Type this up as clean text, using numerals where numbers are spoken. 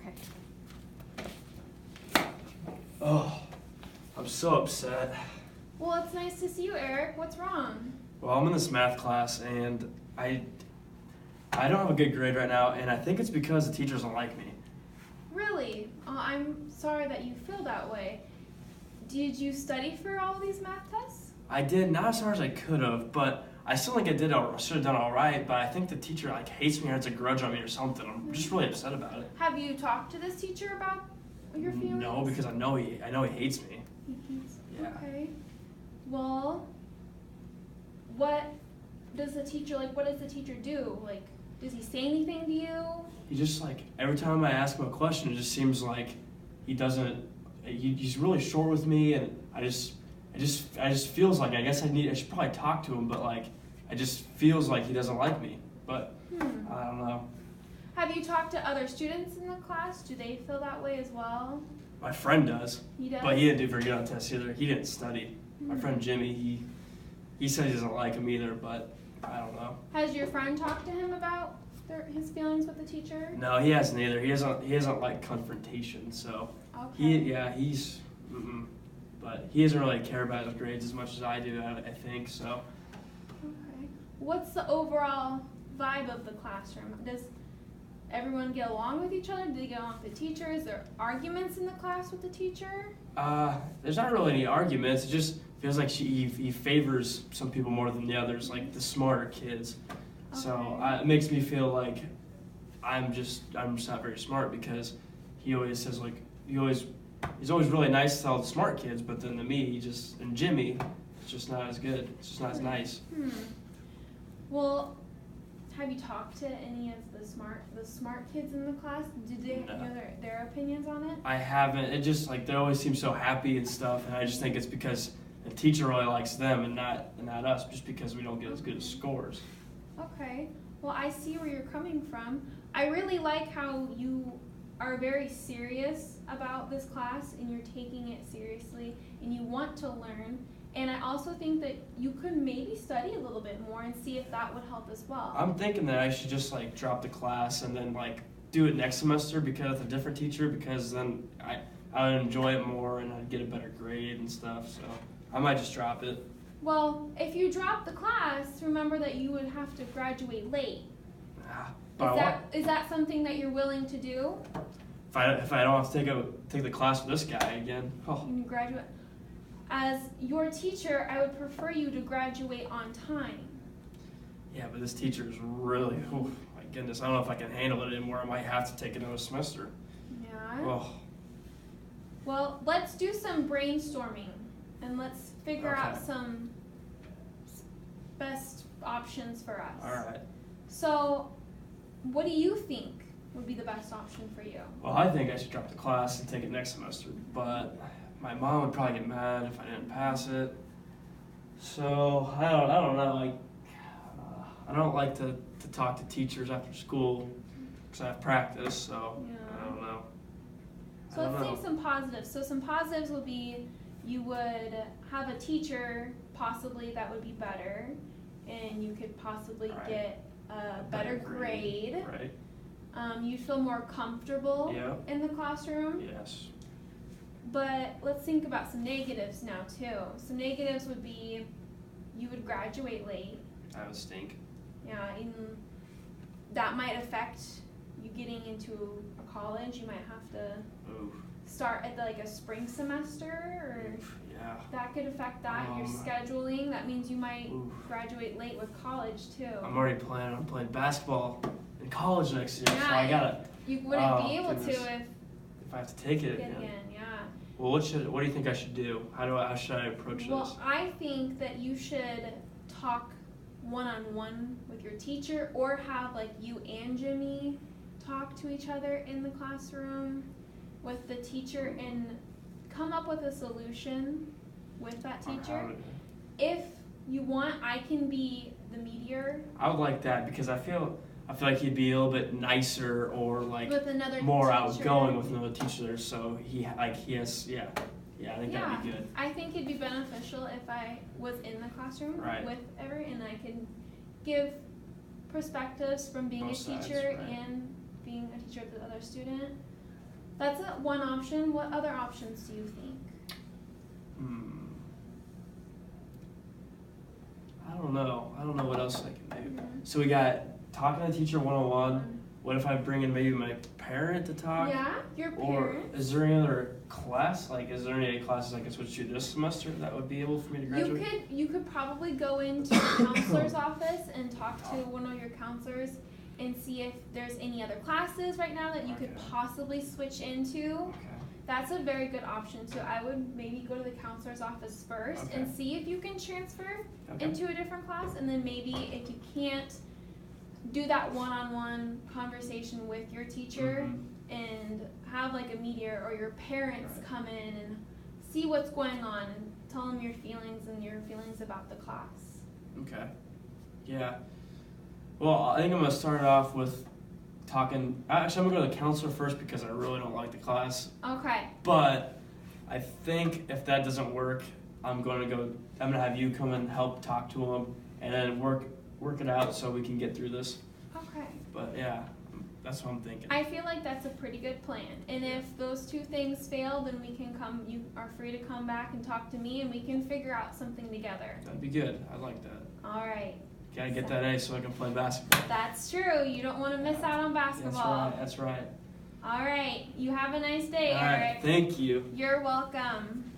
Okay. Oh, I'm so upset. Well, it's nice to see you, Eric. What's wrong? Well, I'm in this math class and I don't have a good grade right now, and I think it's because the teacher doesn't like me. Really? I'm sorry that you feel that way. Did you study for all these math tests? I did, not as hard as I could have, but I still think I should have done all right, but I think the teacher hates me or has a grudge on me or something. I'm just really upset about it. Have you talked to this teacher about your feelings? No, because I know he hates me. Yeah. Okay. Well, what does the teacher do? Like, does he say anything to you? He just every time I ask him a question, it just seems like he doesn't. He's really short with me, and I just feels like I should probably talk to him, but I just feels like he doesn't like me. But I don't know. Have you talked to other students in the class? Do they feel that way as well? My friend does. He does? But he didn't do very good on tests either. He didn't study. My friend Jimmy, he says he doesn't like him either, but I don't know. Has your friend talked to him about his feelings with the teacher? No, he hasn't either. He doesn't like confrontation, so Okay. but he doesn't really care about his grades as much as I do, I think, so. Okay. What's the overall vibe of the classroom? Does everyone get along with each other? Do they get along with the teacher? Is there arguments in the class with the teacher? There's not really any arguments. It just feels like he favors some people more than the others, like the smarter kids. Okay. So it makes me feel like I'm just not very smart, because he always says he's always really nice to all the smart kids, but then to me, and Jimmy, it's just not as good. It's just not as nice. Well, have you talked to any of the smart kids in the class? Did they know their opinions on it? I haven't. It just they always seem so happy and stuff, and I just think it's because the teacher really likes them and not us, just because we don't get as good as scores. Okay. Well, I see where you're coming from. I really like how you are very serious about this class and you're taking it seriously and you want to learn. And I also think that you could maybe study a little bit more and see if that would help as well. I'm thinking that I should just drop the class and then do it next semester with a different teacher, because then I would enjoy it more and I'd get a better grade and stuff. So I might just drop it. Well, if you drop the class, remember that you would have to graduate late. Is that something that you're willing to do? If I don't have to take the class with this guy again. Oh. You graduate. As your teacher, I would prefer you to graduate on time. Yeah, but this teacher is really, oh my goodness, I don't know if I can handle it anymore. I might have to take another semester. Yeah. Oh. Well, let's do some brainstorming and let's figure out some best options for us. All right. So, what do you think would be the best option for you? Well, I think I should drop the class and take it next semester, but my mom would probably get mad if I didn't pass it. So I don't know. I don't like to talk to teachers after school because I have practice. So I don't know. So let's think some positives. So some positives would be you would have a teacher possibly that would be better, and you could possibly get a better grade. Right. You feel more comfortable in the classroom. Yes. But let's think about some negatives now too. Some negatives would be you would graduate late. That would stink. Yeah, and that might affect you getting into a college. You might have to start at a spring semester, or that could affect that. Your scheduling, that means you might graduate late with college too. I'm already planning on playing basketball in college next year, so you wouldn't be able to if I have to take it again. Well, what do you think I should do? How should I approach this? Well, I think that you should talk one-on-one with your teacher, or have you and Jimmy talk to each other in the classroom with the teacher and come up with a solution with that teacher. If you want, I can be the mediator. I would like that, because I feel like he'd be a little bit nicer, or with another more teacher. Outgoing with another teacher there. So he has I think that'd be good. I think it'd be beneficial if I was in the classroom with Everett, and I could give perspectives from being Both a teacher sides, and being a teacher of the other student. That's one option. What other options do you think? I don't know. I don't know what else I can do. Mhm. So we got talking to the teacher 101. What if I bring in maybe my parent to talk? Yeah, your Or parent. is there any other class? Like, is there any classes I could switch to this semester that would be able for me to graduate? You could probably go into the counselor's office and talk to one of your counselors and see if there's any other classes right now that you could Okay. possibly switch into. Okay. That's a very good option too. I would maybe go to the counselor's office first and Okay. see if you can transfer Okay. into a different class, and then maybe if you can't, do that one-on-one conversation with your teacher and have like a mediator or your parents Right. come in and see what's going on and tell them your feelings and your feelings about the class. Okay. Yeah. Well, I think I'm gonna start off with talking. Actually, I'm gonna go to the counselor first because I really don't like the class. Okay. But I think if that doesn't work, I'm gonna have you come and help talk to him, and then work it out so we can get through this. Okay. But yeah, that's what I'm thinking. I feel like that's a pretty good plan. And if those two things fail, then we can come, you are free to come back and talk to me and we can figure out something together. That'd be good. I like that. All right. Gotta get that A so I can play basketball. That's true. You don't want to miss out on basketball. That's right. All right. You have a nice day, All Eric. right. Thank you. You're welcome.